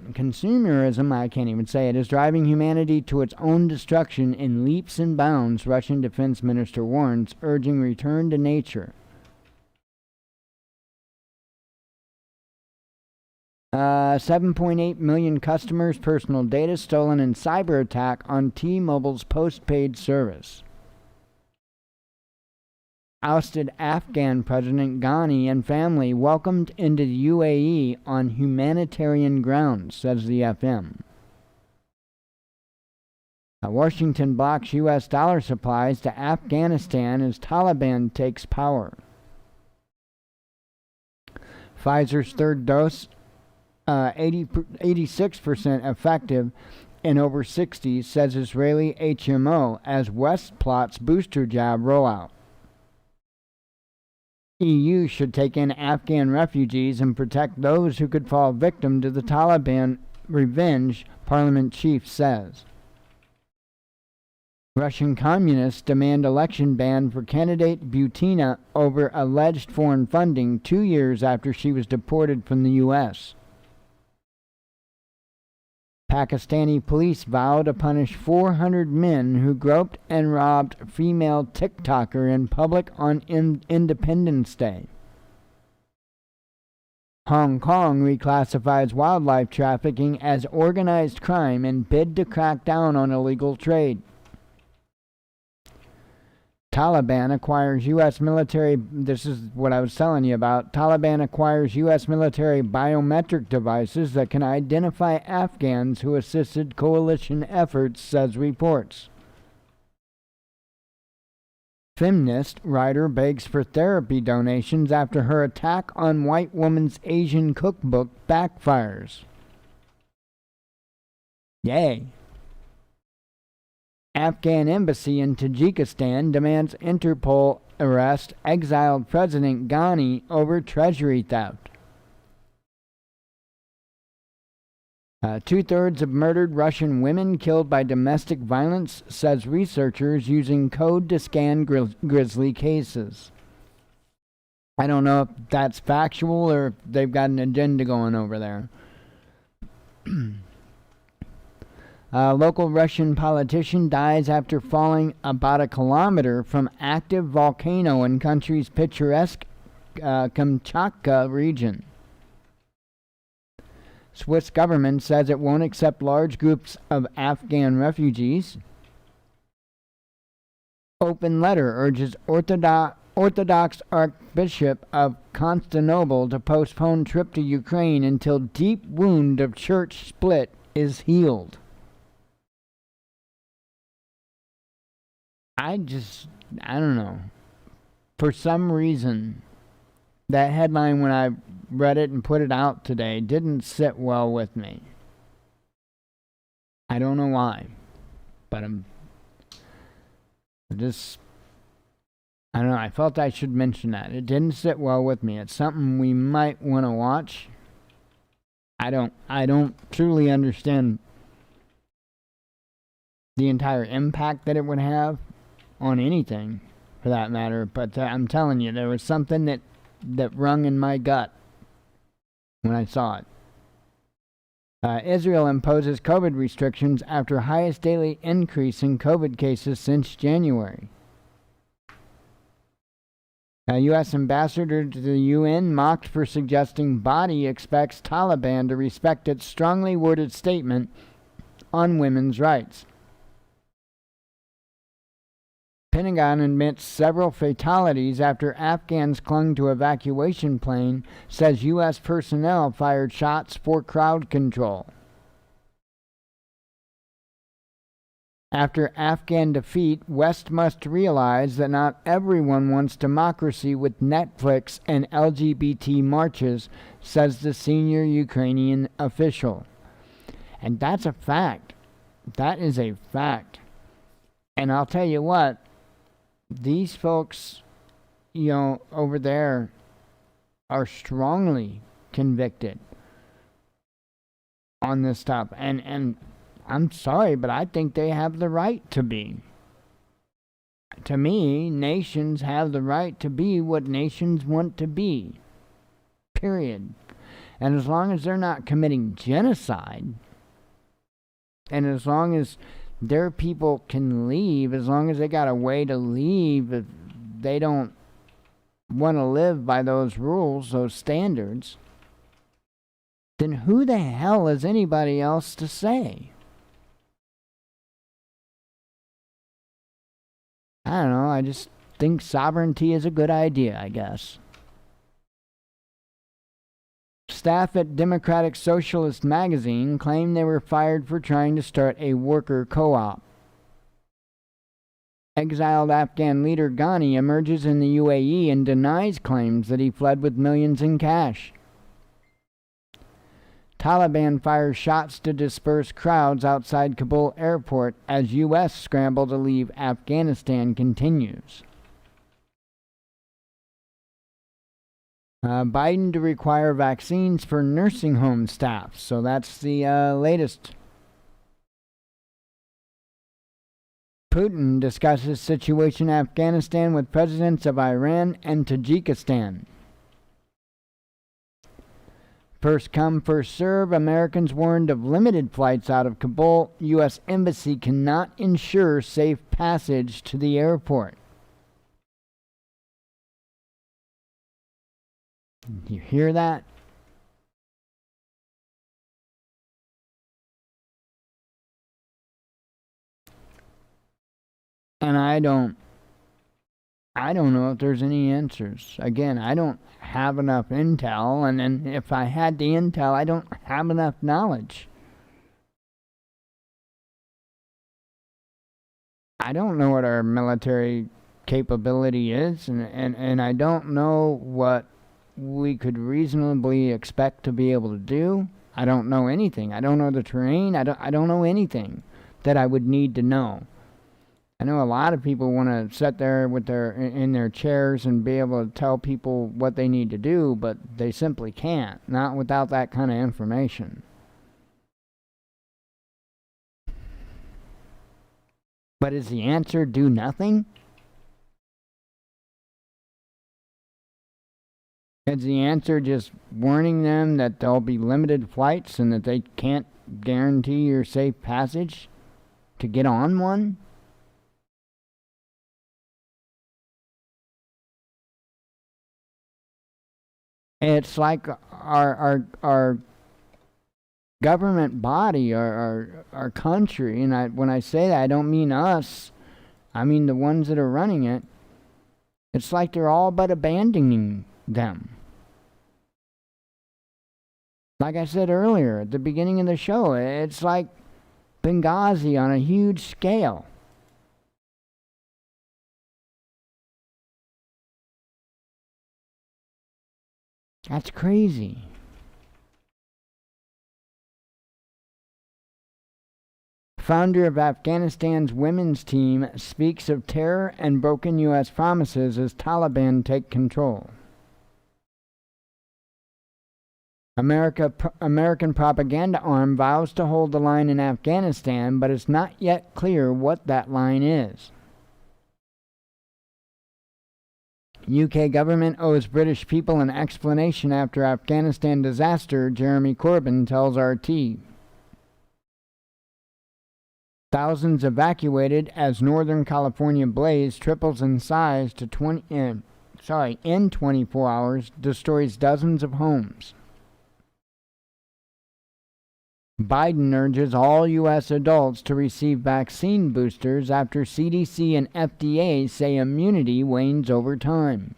I can't even say it, is driving humanity to its own destruction in leaps and bounds, Russian Defense Minister warns, urging return to nature. 7.8 million customers' personal data stolen in cyber attack on T-Mobile's postpaid service. Ousted Afghan President Ghani and family welcomed into the UAE on humanitarian grounds, says the FM. Washington blocks U.S. dollar supplies to Afghanistan as Taliban takes power. Pfizer's third dose 86% effective in over 60s, says Israeli HMO, as West plots booster jab rollout. EU should take in Afghan refugees and protect those who could fall victim to the Taliban revenge, parliament chief says. Russian communists demand election ban for candidate Butina over alleged foreign funding 2 years after she was deported from the U.S. Pakistani police vow to punish 400 men who groped and robbed female TikToker in public on Independence Day. Hong Kong reclassifies wildlife trafficking as organized crime in bid to crack down on illegal trade. Taliban acquires U.S. military. This is what I was telling you about. Taliban acquires U.S. military biometric devices that can identify Afghans who assisted coalition efforts, says reports. Feminist writer begs for therapy donations after her attack on white woman's Asian cookbook backfires. Yay. Afghan embassy in Tajikistan demands Interpol arrest exiled President Ghani over treasury theft. 2/3 of murdered Russian women killed by domestic violence, says researchers using code to scan grisly cases. I don't know if that's factual or if they've got an agenda going over there. A local Russian politician dies after falling about a kilometer from active volcano in country's picturesque Kamchatka region. Swiss government says it won't accept large groups of Afghan refugees. Open letter urges Orthodox Archbishop of Constantinople to postpone trip to Ukraine until deep wound of church split is healed. I don't know. For some reason, that headline, when I read it and put it out today, didn't sit well with me. I don't know why, but I don't know, I felt I should mention that. It didn't sit well with me. It's something we might want to watch. I don't truly understand the entire impact that it would have on anything, for that matter, but I'm telling you, there was something that rung in my gut when I saw it. Israel imposes COVID restrictions after highest daily increase in COVID cases since January. A U.S. ambassador to the UN mocked for suggesting body expects Taliban to respect its strongly worded statement on women's rights. Pentagon admits several fatalities after Afghans clung to evacuation plane, says U.S. personnel fired shots for crowd control. After Afghan defeat, West must realize that not everyone wants democracy with Netflix and LGBT marches, says the senior Ukrainian official. And that's a fact. That is a fact. And I'll tell you what, these folks, over there are strongly convicted on this stuff. And I'm sorry, but I think they have the right to be. To me, nations have the right to be what nations want to be. Period. And as long as they're not committing genocide, and as long as their people can leave, as long as they got a way to leave, if they don't want to live by those rules, those standards, then who the hell is anybody else to say? I don't know, I just think sovereignty is a good idea, I guess. Staff at Democratic Socialist magazine claimed they were fired for trying to start a worker co-op. Exiled Afghan leader Ghani emerges in the UAE and denies claims that he fled with millions in cash. Taliban fires shots to disperse crowds outside Kabul airport as U.S. scramble to leave Afghanistan continues. Biden to require vaccines for nursing home staff. So that's the latest. Putin discusses situation in Afghanistan with presidents of Iran and Tajikistan. First come, first serve. Americans warned of limited flights out of Kabul. U.S. Embassy cannot ensure safe passage to the airport. You hear that? And I don't I don't know if there's any answers. Again, I don't have enough intel, and then if I had the intel, I don't have enough knowledge. I don't know what our military capability is, and I don't know what we could reasonably expect to be able to do. I don't know anything. I don't know the terrain. I don't know anything that I would need to know. I know a lot of people want to sit there with in their chairs and be able to tell people what they need to do, but they simply can't, not without that kind of information. But is the answer do nothing? Is the answer just warning them that there'll be limited flights and that they can't guarantee your safe passage to get on one? It's like our government body, our country, and when I say that, I don't mean us. I mean the ones that are running it. It's like they're all but abandoning them. Like I said earlier at the beginning of the show, it's like Benghazi on a huge scale. That's crazy. Founder of Afghanistan's women's team speaks of terror and broken U.S. promises as Taliban take control. American propaganda arm vows to hold the line in Afghanistan, but it's not yet clear what that line is. UK government owes British people an explanation after Afghanistan disaster, Jeremy Corbyn tells RT. Thousands evacuated as Northern California blaze triples in size to in 24 hours, destroys dozens of homes. Biden urges all U.S. adults to receive vaccine boosters after CDC and FDA say immunity wanes over time.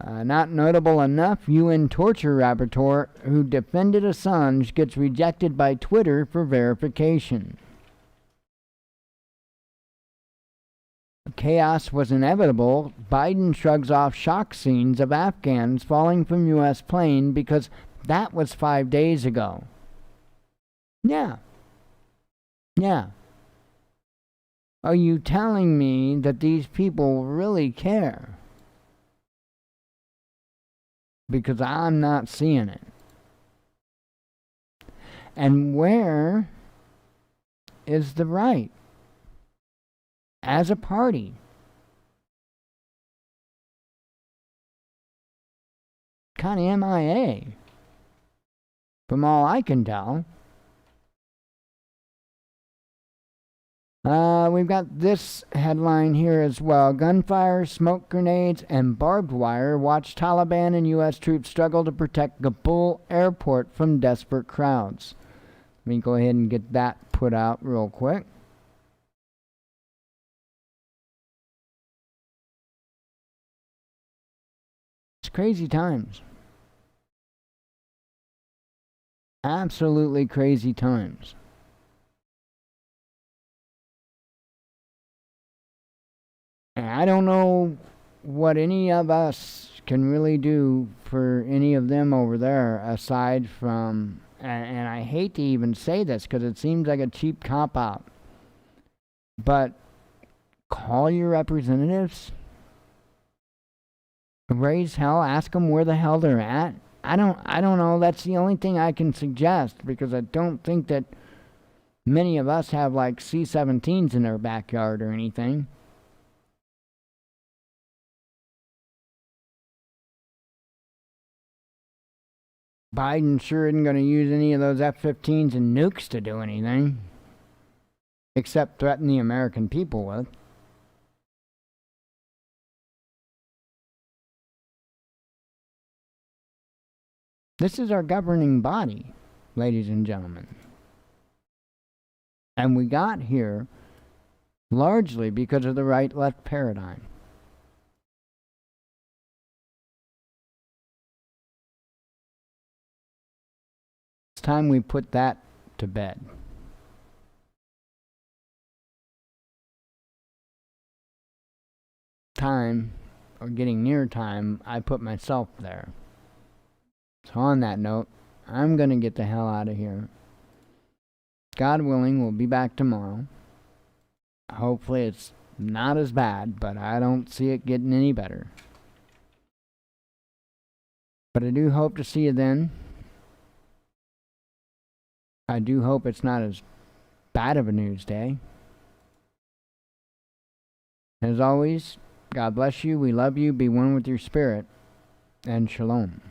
Not notable enough, UN torture rapporteur who defended Assange gets rejected by Twitter for verification. Chaos was inevitable. Biden shrugs off shock scenes of Afghans falling from U.S. plane because that was 5 days ago. Yeah. Are you telling me that these people really care? Because I'm not seeing it. And where is the right? As a party. Kind of MIA. From all I can tell. We've got this headline here as well. Gunfire, smoke grenades, and barbed wire watch Taliban and U.S. troops struggle to protect Kabul airport from desperate crowds. Let me go ahead and get that put out real quick. It's crazy times. Absolutely crazy times. And I don't know what any of us can really do for any of them over there aside from, and I hate to even say this because it seems like a cheap cop-out, but call your representatives, raise hell, ask them where the hell they're at. I don't know. That's the only thing I can suggest because I don't think that many of us have like C-17s in their backyard or anything. Biden sure isn't going to use any of those F-15s and nukes to do anything, except threaten the American people with. This is our governing body, ladies and gentlemen. And we got here largely because of the right-left paradigm. It's time we put that to bed. Time, or getting near time, I put myself there. So on that note, I'm going to get the hell out of here. God willing, we'll be back tomorrow. Hopefully it's not as bad, but I don't see it getting any better. But I do hope to see you then. I do hope it's not as bad of a news day. As always, God bless you, we love you, be one with your spirit, and shalom.